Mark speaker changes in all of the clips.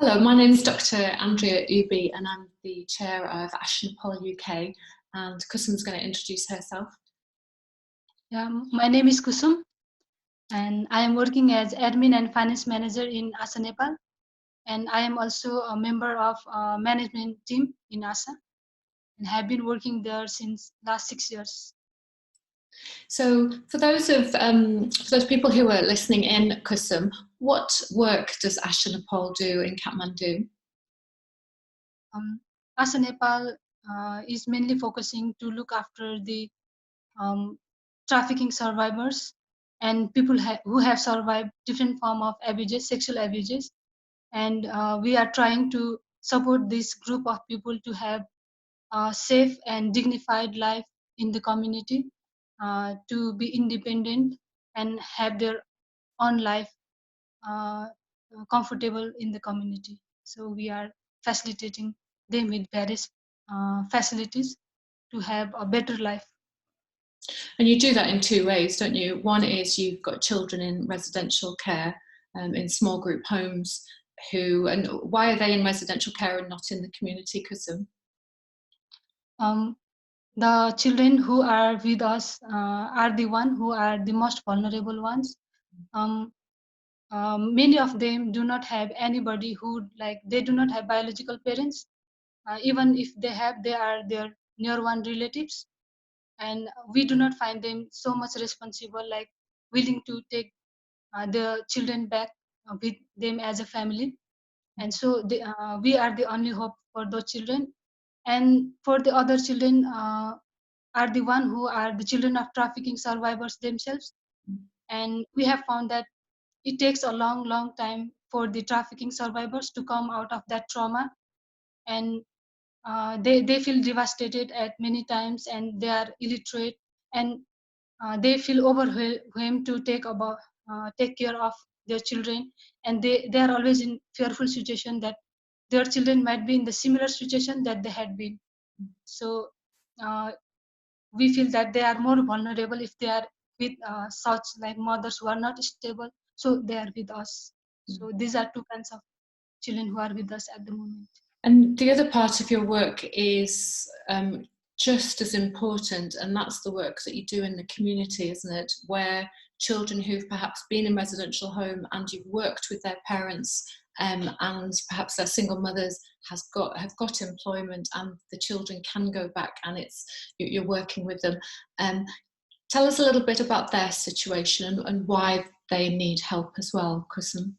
Speaker 1: Hello, my name is Dr. Andrea Ubhi and I'm the chair of Asha Nepal UK, and Kusum's going to introduce herself.
Speaker 2: My name is Kusum and I am working as admin and finance manager in Asha Nepal, and I am also a member of management team in Asha and have been working there since last 6 years.
Speaker 1: So for those people who are listening in, Kusum, what work does Asha Nepal do in Kathmandu?
Speaker 2: Asha Nepal is mainly focusing to look after the trafficking survivors and people who have survived different form of abuses, sexual abuses, and we are trying to support this group of people to have a safe and dignified life in the community, to be independent and have their own life uh, comfortable in the community. So we are facilitating them with various facilities to have a better life.
Speaker 1: And you do that in two ways, don't you? One is you've got children in residential care, in small group homes, and why are they in residential care and not in the community, Kusum?
Speaker 2: The children who are with us are the one who are the most vulnerable ones. Many of them do not have anybody who, like, they do not have biological parents. Even if they have, they are their near one relatives, and we do not find them so much responsible, like willing to take the children back with them as a family. And so we are the only hope for those children. And for the other children are the one who are the children of trafficking survivors themselves. And we have found that it takes a long time for the trafficking survivors to come out of that trauma, and they feel devastated at many times, and they are illiterate, and they feel overwhelmed to take care of their children, and they are always in fearful situation that their children might be in the similar situation that they had been. So uh, we feel that they are more vulnerable if they are with such like mothers who are not stable, so they are with us. So these are two kinds of children who are with us at the moment.
Speaker 1: And the other part of your work is just as important, and that's the work that you do in the community, isn't it? Where children who've perhaps been in residential home and you've worked with their parents, and perhaps their single mothers have got employment, and the children can go back, and you're working with them. Tell us a little bit about their situation and why they need help as well, Kusum.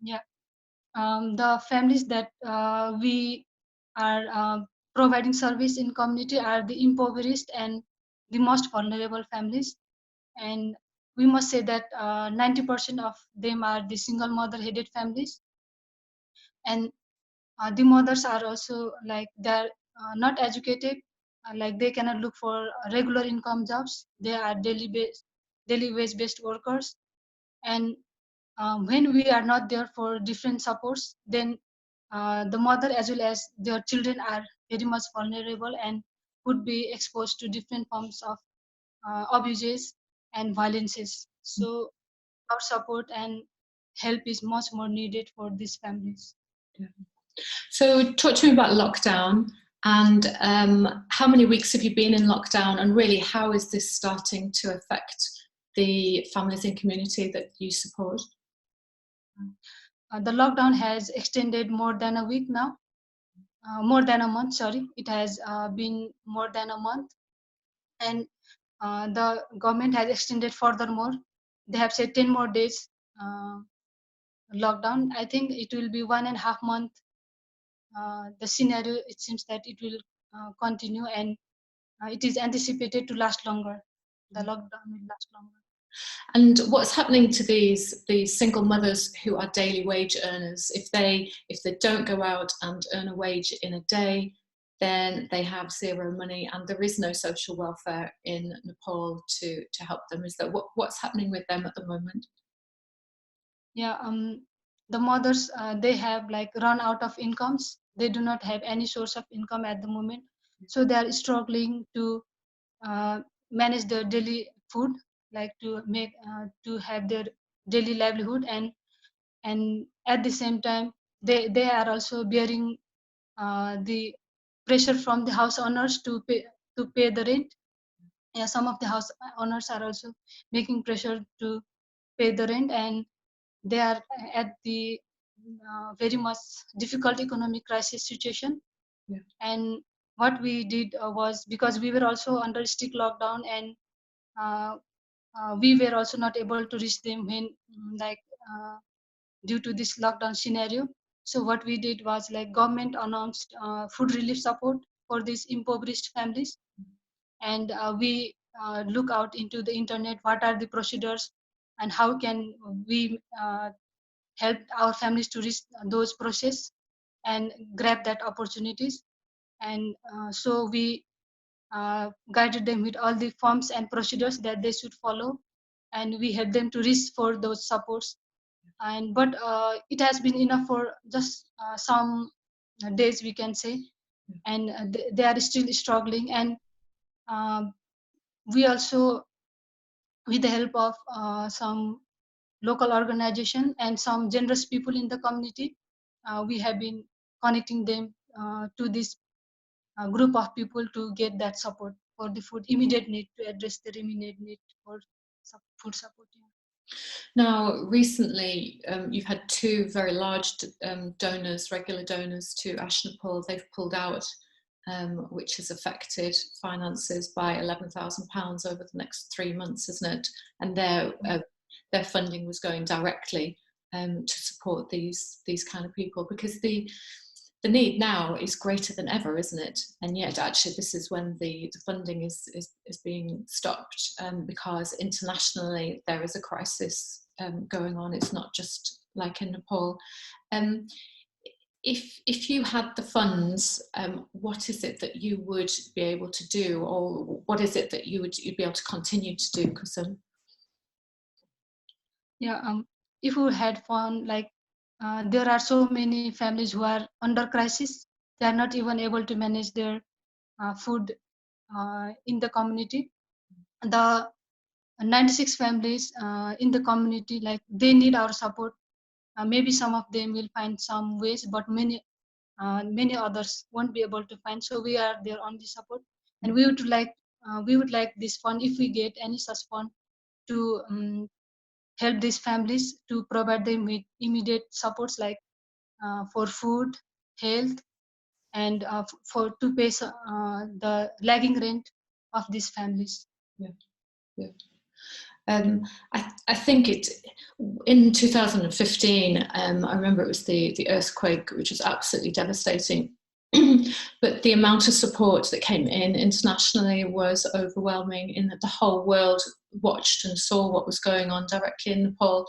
Speaker 2: Yeah. The families that we are providing service in community are the impoverished and the most vulnerable families, and we must say that 90% of them are the single mother headed families, and the mothers are also like they're not educated, like they cannot look for regular income jobs, they are daily wage based workers. And when we are not there for different supports, then the mother as well as their children are very much vulnerable and could be exposed to different forms of abuses and violences. So our support and help is much more needed for these families.
Speaker 1: Yeah. So talk to me about lockdown, and how many weeks have you been in lockdown, and really how is this starting to affect the families and community that you support?
Speaker 2: The lockdown has extended more than a week now, more than a month, sorry. It has been more than a month, and the government has extended furthermore. They have said 10 more days lockdown. I think it will be 1.5 month. The scenario, it seems that it will continue, and it is anticipated to last longer. The lockdown will last longer.
Speaker 1: And what's happening to these single mothers who are daily wage earners? If they don't go out and earn a wage in a day, then they have zero money, and there is no social welfare in Nepal to help them. Is that what's happening with them at the moment?
Speaker 2: Yeah, the mothers they have like run out of incomes. They do not have any source of income at the moment, so they are struggling to uh, manage their daily food, like to have their daily livelihood, and at the same time they are also bearing the pressure from the house owners to pay the rent. Yeah, some of the house owners are also making pressure to pay the rent, and they are at the very much difficult economic crisis situation.
Speaker 1: Yeah.
Speaker 2: And what we did was, because we were also under strict lockdown, and uh, we were also not able to reach them when like due to this lockdown scenario. So what we did was, like, government announced food relief support for these impoverished families, and we look out into the internet what are the procedures and how can we help our families to reach those process and grab that opportunities. And so we guided them with all the forms and procedures that they should follow, and we help them to reach for those supports. And but it has been enough for just some days, we can say. And they are still struggling. And um, we also, with the help of some local organization and some generous people in the community, we have been connecting them to this group of people to get that support for the food immediate need, to address their immediate need for food support. Yeah.
Speaker 1: Now, recently, you've had two very large donors, regular donors to Asha Nepal. They've pulled out, which has affected finances by £11,000 over the next 3 months, isn't it? And their funding was going directly to support these kind of people, because the need now is greater than ever, isn't it? And yet, actually, this is when the funding is being stopped, because internationally there is a crisis going on. It's not just like in Nepal. If you had the funds, what is it that you would be able to do, or what is it that you'd be able to continue to do, Kusum?
Speaker 2: Yeah. If we had fun, like, there are so many families who are under crisis. They are not even able to manage their food in the community. The 96 families in the community, like, they need our support. Maybe some of them will find some ways, but many others won't be able to find. So we are their only support, and we would like this fund, if we get any such fund, to help these families, to provide them with immediate supports, like for food, health, and for to pay the lagging rent of these families.
Speaker 1: Yeah, yeah. I think it in 2015. I remember it was the earthquake, which was absolutely devastating. But the amount of support that came in internationally was overwhelming, in that the whole world watched and saw what was going on directly in Nepal.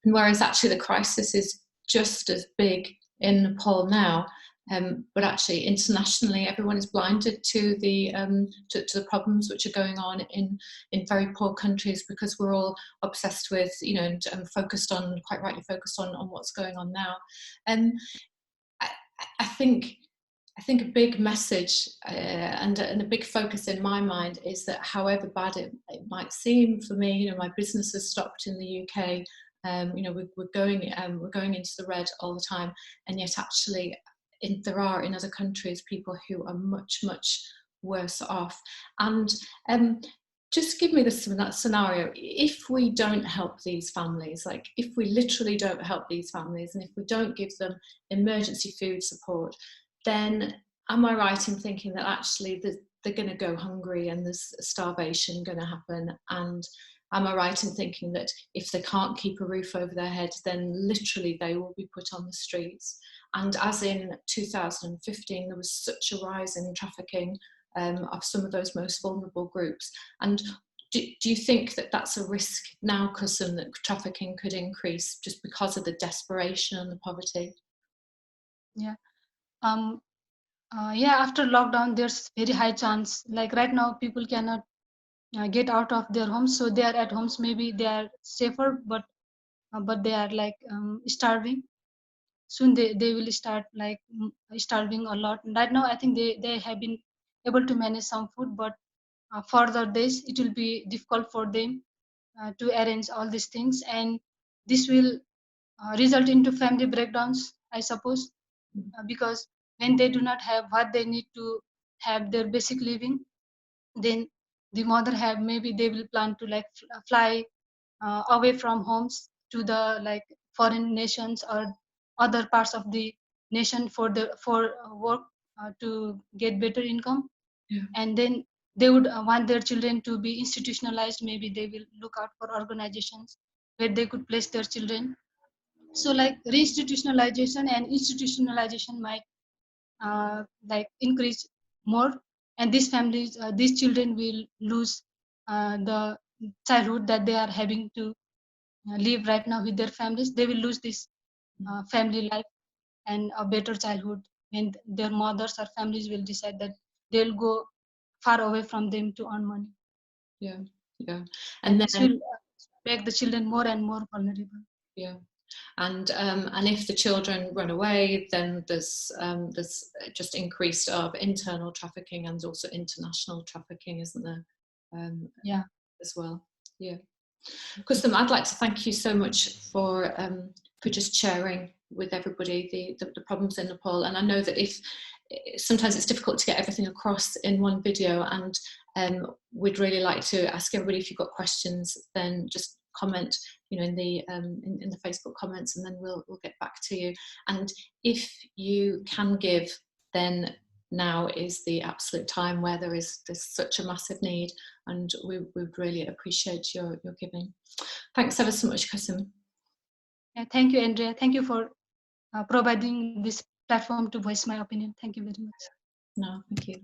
Speaker 1: And whereas actually the crisis is just as big in Nepal now, but actually internationally everyone is blinded to the to the problems which are going on in very poor countries, because we're all obsessed with, and focused on, quite rightly focused on what's going on now. And I think a big message and a big focus in my mind is that, however bad it might seem for me, my business has stopped in the UK. We're going into the red all the time, and yet actually there are in other countries people who are much worse off. And just give me this scenario: if we don't help these families, like if we literally don't help these families, and if we don't give them emergency food support, then am I right in thinking that actually they're going to go hungry and there's starvation going to happen? And am I right in thinking that if they can't keep a roof over their head, then literally they will be put on the streets? And as in 2015, there was such a rise in trafficking of some of those most vulnerable groups. And do you think that that's a risk now, Kusum, that trafficking could increase just because of the desperation and the poverty?
Speaker 2: Yeah. Yeah, after lockdown, there's very high chance. Like right now, people cannot get out of their homes, so they are at homes. Maybe they are safer, but they are like starving. Soon they will start like starving a lot. Right now, I think they have been able to manage some food, but further days it will be difficult for them to arrange all these things, and this will result into family breakdowns I suppose, because when they do not have what they need to have their basic living, then the mother have, maybe they will plan to like fly away from homes to the like foreign nations or other parts of the nation for work, to get better income.
Speaker 1: Yeah.
Speaker 2: And then they would want their children to be institutionalized. Maybe they will look out for organizations where they could place their children. So like reinstitutionalization and institutionalization might like increase more, and these families, these children will lose the childhood that they are having to live right now with their families. They will lose this family life and a better childhood when their mothers or families will decide that they'll go far away from them to earn money.
Speaker 1: Yeah. Yeah.
Speaker 2: And
Speaker 1: And
Speaker 2: this
Speaker 1: then
Speaker 2: will make the children more and more vulnerable.
Speaker 1: yeah. And if the children run away, then there's just increased of internal trafficking and also international trafficking, isn't there?
Speaker 2: Yeah.
Speaker 1: As well. Yeah. Kusum, I'd like to thank you so much for just sharing with everybody the problems in Nepal. And I know that if sometimes it's difficult to get everything across in one video, and we'd really like to ask everybody, if you've got questions, then just comment, you know, in the Facebook comments, and then we'll get back to you. And if you can give, then now is the absolute time where there's such a massive need, and we would really appreciate your giving. Thanks ever so much, Kusum.
Speaker 2: Yeah, thank you, Andrea. Thank you for providing this platform to voice my opinion. Thank you very much.
Speaker 1: No, thank you.